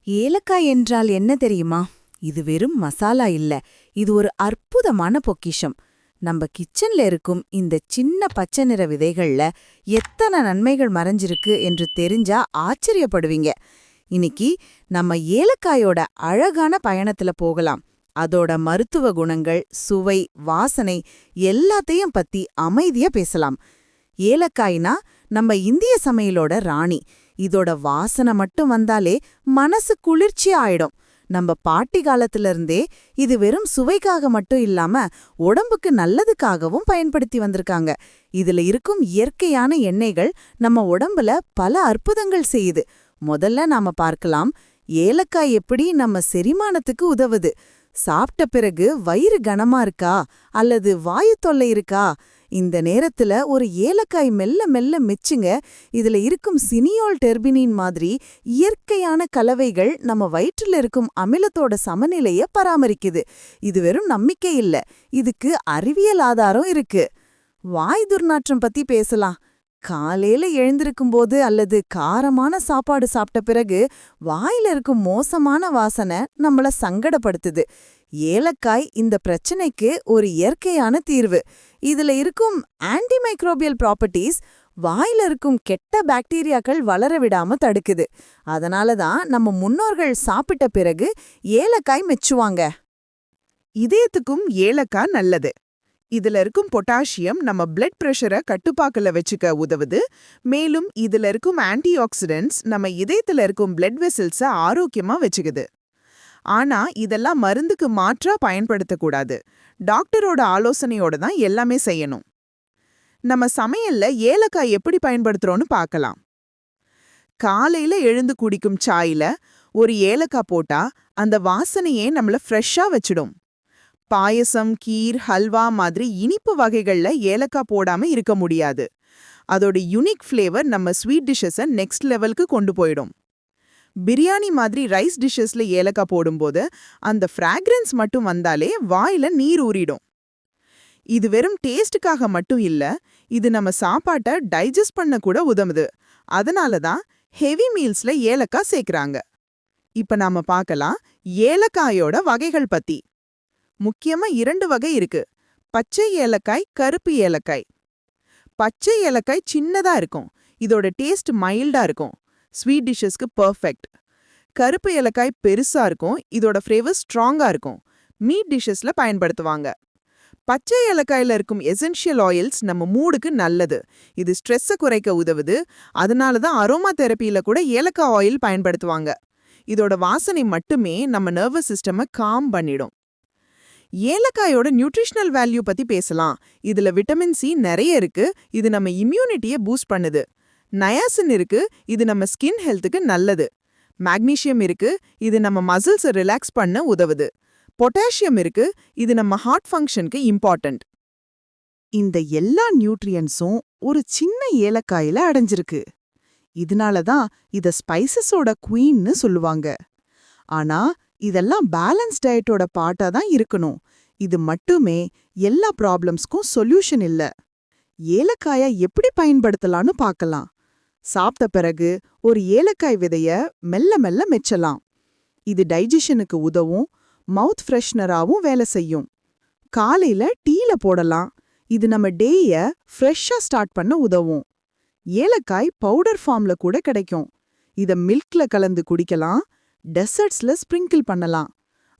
ஏலக்காய் என்றால் என்ன தெரியுமா? இது வெறும் மசாலா இல்ல. இது ஒரு அற்புதமான பொக்கிஷம். நம்ம கிச்சன்ல இருக்கும் இந்த சின்ன பச்சை நிற விதைகள்ல எத்தனை நன்மைகள் மறைஞ்சிருக்கு என்று தெரிஞ்சா ஆச்சரியப்படுவீங்க. இன்னைக்கு நம்ம ஏலக்காயோட அழகான பயணத்துல போகலாம். அதோட மருத்துவ குணங்கள், சுவை, வாசனை எல்லாத்தையும் பத்தி அமைதியா பேசலாம். ஏலக்காய்னா நம்ம இந்திய சமையலோட ராணி. இதோட வாசனை மட்டும் வந்தாலே மனசு குளிர்ச்சி ஆயிடும். நம்ம பாட்டி காலத்துல இருந்தே இது வெறும் சுவைக்காக மட்டும் இல்லாம உடம்புக்கு நல்லதுக்காகவும் பயன்படுத்தி வந்திருக்காங்க. இதுல இருக்கும் இயற்கையான எண்ணெய்கள் நம்ம உடம்புல பல அற்புதங்கள் செய்யுது. முதல்ல நாம பார்க்கலாம், ஏலக்காய் எப்படி நம்ம செரிமானத்துக்கு உதவுது. சாப்பிட்ட பிறகு வயிறு கனமா இருக்கா அல்லது வாயு தொல்லை இருக்கா, இந்த நேரத்துல ஒரு ஏலக்காய் மெல்ல மெல்ல மிச்சுங்க. இதுல இருக்கும் சினியோல் டெர்பினின் மாதிரி இயற்கையான கலவைகள் நம்ம வயிற்றுல இருக்கும் அமிலத்தோட சமநிலைய பராமரிக்குது. இது வெறும் நம்பிக்கை இல்ல, இதுக்கு அறிவியல் ஆதாரம் இருக்கு. வாய் துர்நாற்றம் பத்தி பேசலாம். காலையில எழுந்திருக்கும் போது அல்லது காரமான சாப்பாடு சாப்பிட்ட பிறகு வாயில இருக்கும் மோசமான வாசனை நம்மள சங்கடப்படுத்துது. ஏலக்காய் இந்த பிரச்சனைக்கு ஒரு இயற்கையான தீர்வு. இதுல இருக்கும் ஆன்டிமைக்ரோபியல் ப்ராப்பர்ட்டீஸ் வாயில இருக்கும் கெட்ட பாக்டீரியாக்கள் வளர விடாம தடுக்குது. அதனாலதான் நம்ம முன்னோர்கள் சாப்பிட்ட பிறகு ஏலக்காய் மெச்சுவாங்க. இதயத்துக்கும் ஏலக்காய் நல்லது. இதுல இருக்கும் பொட்டாசியம் நம்ம பிளட் பிரஷரை கட்டுப்பாக்கல வச்சுக்க உதவுது. மேலும் இதுல இருக்கும் ஆன்டி ஆக்சிடென்ட்ஸ் நம்ம இதயத்துல இருக்கும் பிளட் வெசல்ஸை ஆரோக்கியமா வச்சுக்குது. ஆனா இதெல்லாம் மருந்துக்கு மாற்றா பயன்படுத்தக்கூடாது. டாக்டரோட ஆலோசனையோட தான் எல்லாமே செய்யணும். நம்ம சமையல்ல ஏலக்காய் எப்படி பயன்படுத்துறோம்னு பார்க்கலாம். காலையில எழுந்து குடிக்கும் சாயில ஒரு ஏலக்காய் போட்டா அந்த வாசனையே நம்மள ஃப்ரெஷ்ஷா வச்சிடும். பாயசம், கீர், ஹல்வா மாதிரி இனிப்பு வகைகள்ல ஏலக்காய் போடாம இருக்க முடியாது. அதோட யுனிக் ஃப்ளேவர் நம்ம ஸ்வீட் டிஷ்ஷஸை நெக்ஸ்ட் லெவலுக்கு கொண்டு போயிடும். பிரியாணி மாதிரி ரைஸ் டிஷ்ஷஸ்ல ஏலக்காய் போடும்போது அந்த ஃப்ராக்ரன்ஸ் மட்டும் வந்தாலே வாயில நீர் ஊறிடும். இது வெறும் டேஸ்டுக்காக மட்டும் இல்ல, இது நம்ம சாப்பாட்டை டைஜஸ்ட் பண்ண கூட உதவுது. அதனால தான் ஹெவி மீல்ஸ்ல ஏலக்காய் சேர்க்கறாங்க. இப்ப நாம பார்க்கலாம் ஏலக்காயோட வகைகள் பத்தி. முக்கியமா 2 வகை இருக்கு: பச்சை ஏலக்காய், கருப்பு ஏலக்காய். பச்சை ஏலக்காய் சின்னதா இருக்கும், இதோட டேஸ்ட் மைல்டா இருக்கும், ஸ்வீட் டிஷ்ஷஸ்க்கு பர்ஃபெக்ட். கருப்பு ஏலக்காய் பெருசா இருக்கும், இதோட ஃப்ளேவர் ஸ்ட்ராங்கா இருக்கும், மீட் டிஷ்ஷஸ்ல பயன்படுத்துவாங்க. பச்சை ஏலக்காயில இருக்கும் எசென்ஷியல் ஆயில்ஸ் நம்ம மூடுக்கு நல்லது. இது ஸ்ட்ரெஸ்ஸை குறைக்க உதவுது. அதனால தான் அரோமா தெரப்பியில கூட ஏலக்காய் ஆயில் பயன்படுத்துவாங்க. இதோட வாசனை மட்டுமே நம்ம நர்வஸ் சிஸ்டமை காம் பண்ணிடும். ஏலக்காயோட நியூட்ரிஷனல் வேல்யூ பத்தி பேசலாம். இதுல விட்டமின் சி நிறைய இருக்கு, இது நம்ம இம்யூனிட்டியை பூஸ்ட் பண்ணுது. நயாசின் இருக்கு, இது நம்ம ஸ்கின் ஹெல்த்துக்கு நல்லது. மேக்னீசியம் இருக்கு, இது நம்ம மசில்ஸை ரிலாக்ஸ் பண்ண உதவுது. பொட்டாசியம் இருக்கு, இது நம்ம ஹார்ட் ஃபங்க்ஷனுக்கு இம்பார்ட்டன்ட். இந்த எல்லா நியூட்ரியன்ஸும் ஒரு சின்ன ஏலக்காயில அடைஞ்சிருக்கு. இதனால தான் இத ஸ்பைசஸோட குவீன்னு சொல்லுவாங்க. ஆனா இதெல்லாம் பேலன்ஸ் டயட்டோட பார்ட்டா தான் இருக்கணும். இது மட்டுமே எல்லா ப்ராப்ளம்ஸ்க்கும் சொல்யூஷன் இல்ல. ஏலக்காயை எப்படி பயன்படுத்தலாம்னு பார்க்கலாம். சாப்பிட்ட பிறகு ஒரு ஏலக்காய் விதைய மெல்ல மெல்ல மெச்சலாம். இது டைஜஷனுக்கு உதவும், மவுத் ஃப்ரெஷ்னராவும் வேலை செய்யும். காலையில டீல போடலாம், இது நம்ம டேய ஃப்ரெஷ்ஷா ஸ்டார்ட் பண்ண உதவும். ஏலக்காய் பவுடர் ஃபார்ம்ல கூட கிடைக்கும், இத மில்க்ல கலந்து குடிக்கலாம், டெசர்ட்ஸ்ல ஸ்ப்ரிங்கிள் பண்ணலாம்.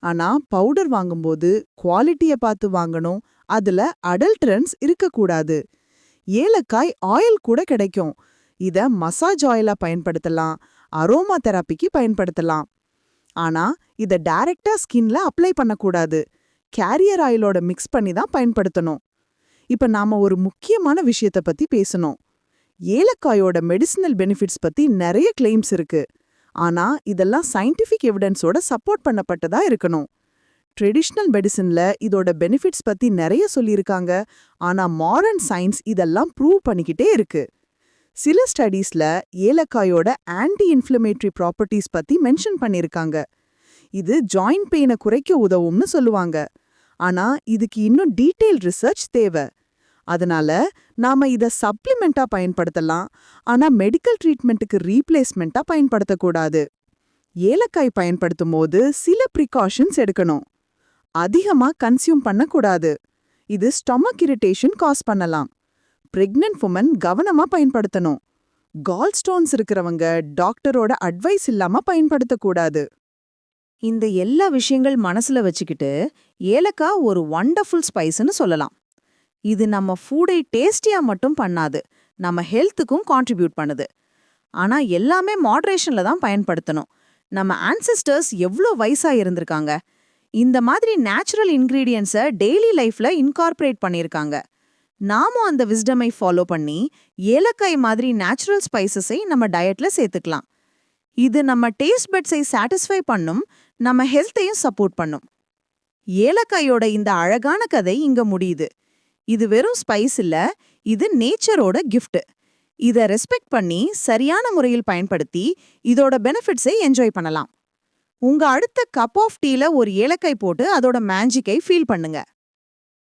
ஆனா பவுடர் வாங்கும்போது குவாலிட்டிய பார்த்து வாங்கணும், அதுல அடல்ட்ரன்ஸ் இருக்கக்கூடாது. ஏலக்காய் ஆயில் கூட கிடைக்கும், இத மசாஜ் ஆயிலா பயன்படுத்தலாம், அரோமா தெராப்பிக்கு பயன்படுத்தலாம். ஆனா இத டைரக்டா ஸ்கின்ல அப்ளை பண்ணக்கூடாது, கேரியர் ஆயிலோட மிக்ஸ் பண்ணி தான் பயன்படுத்தணும். இப்ப நாம ஒரு முக்கியமான விஷயத்த பத்தி பேசணும். ஏலக்காயோட மெடிசினல் பெனிஃபிட்ஸ் பத்தி நிறைய கிளைம்ஸ் இருக்கு. ஆனா இதெல்லாம் சயின்டிஃபிக் எவிடன்ஸோட சப்போர்ட் பண்ணப்பட்டதா இருக்கணும். ட்ரெடிஷ்னல் மெடிசின்ல இதோட பெனிஃபிட்ஸ் பத்தி நிறைய சொல்லியிருக்காங்க, ஆனா மாடர்ன் சயின்ஸ் இதெல்லாம் ப்ரூவ் பண்ணிக்கிட்டே இருக்கு. சில ஸ்டடீஸ்ல ஏலக்காயோட ஆன்டி இன்ஃப்ளமேட்டரி ப்ராப்பர்ட்டிஸ் பத்தி மென்ஷன் பண்ணிருக்காங்க. இது ஜாயிண்ட் பெயினை குறைக்க உதவும்னு சொல்லுவாங்க. ஆனா இதுக்கு இன்னும் டீடைல் ரிசர்ச் தேவை. அதனால நாம இத சப்ளிமெண்டா பயன்படுத்தலாம், ஆனா மெடிக்கல் ட்ரீட்மெண்ட்டுக்கு ரீப்ளேஸ்மெண்டா பயன்படுத்தக்கூடாது. ஏலக்காய் பயன்படுத்தும் போது சில ப்ரிகாஷன்ஸ் எடுக்கணும். அதிகமா கன்சியூம் பண்ணக்கூடாது. இது ஸ்டொமக் இரிட்டேஷன் காஸ் பண்ணலாம். பிரெக்னன்ட் உமன் கவனமா பயன்படுத்தணும். கால் ஸ்டோன்ஸ் இருக்கிறவங்க டாக்டரோட அட்வைஸ் இல்லாம பயன்படுத்தக்கூடாது. இந்த எல்லா விஷயங்கள் மனசுல வச்சுக்கிட்டு ஏலக்காய் ஒரு வண்டர்ஃபுல் ஸ்பைஸ்னு சொல்லலாம். இது நம்ம ஃபுடை டேஸ்டியா மட்டும் பண்ணாது, நம்ம ஹெல்த்துக்கும் கான்ட்ரிபியூட் பண்ணுது. ஆனா எல்லாமே மாடரேஷன்ல தான் பயன்படுத்தணும். நம்ம ஆன்செஸ்டர்ஸ் எவ்ளோ வயசா இருந்திருக்காங்க, இந்த மாதிரி நேச்சுரல் இன்கிரீடியன்ஸை டெய்லி லைஃப்ல இன்கார்பரேட் பண்ணியிருக்காங்க. நாமும் அந்த விஸ்டமை ஃபாலோ பண்ணி ஏலக்காய் மாதிரி நேச்சுரல் ஸ்பைசஸை நம்ம டயட்ல சேர்த்துக்கலாம். இது நம்ம டேஸ்ட் பட்ஸை சாட்டிஸ்ஃபை பண்ணும், நம்ம ஹெல்த்தையும் சப்போர்ட் பண்ணும். ஏலக்காயோட இந்த அழகான கதை இங்க முடியுது. இது வெறும் ஸ்பைஸ் இல்ல, இது நேச்சரோட கிஃப்ட். இதை ரெஸ்பெக்ட் பண்ணி சரியான முறையில் பயன்படுத்தி இதோட பெனிஃபிட்ஸை என்ஜாய் பண்ணலாம். உங்க அடுத்த கப் ஆஃப் டீல ஒரு ஏலக்காய் போட்டு அதோட மேஜிக்கை ஃபீல் பண்ணுங்க.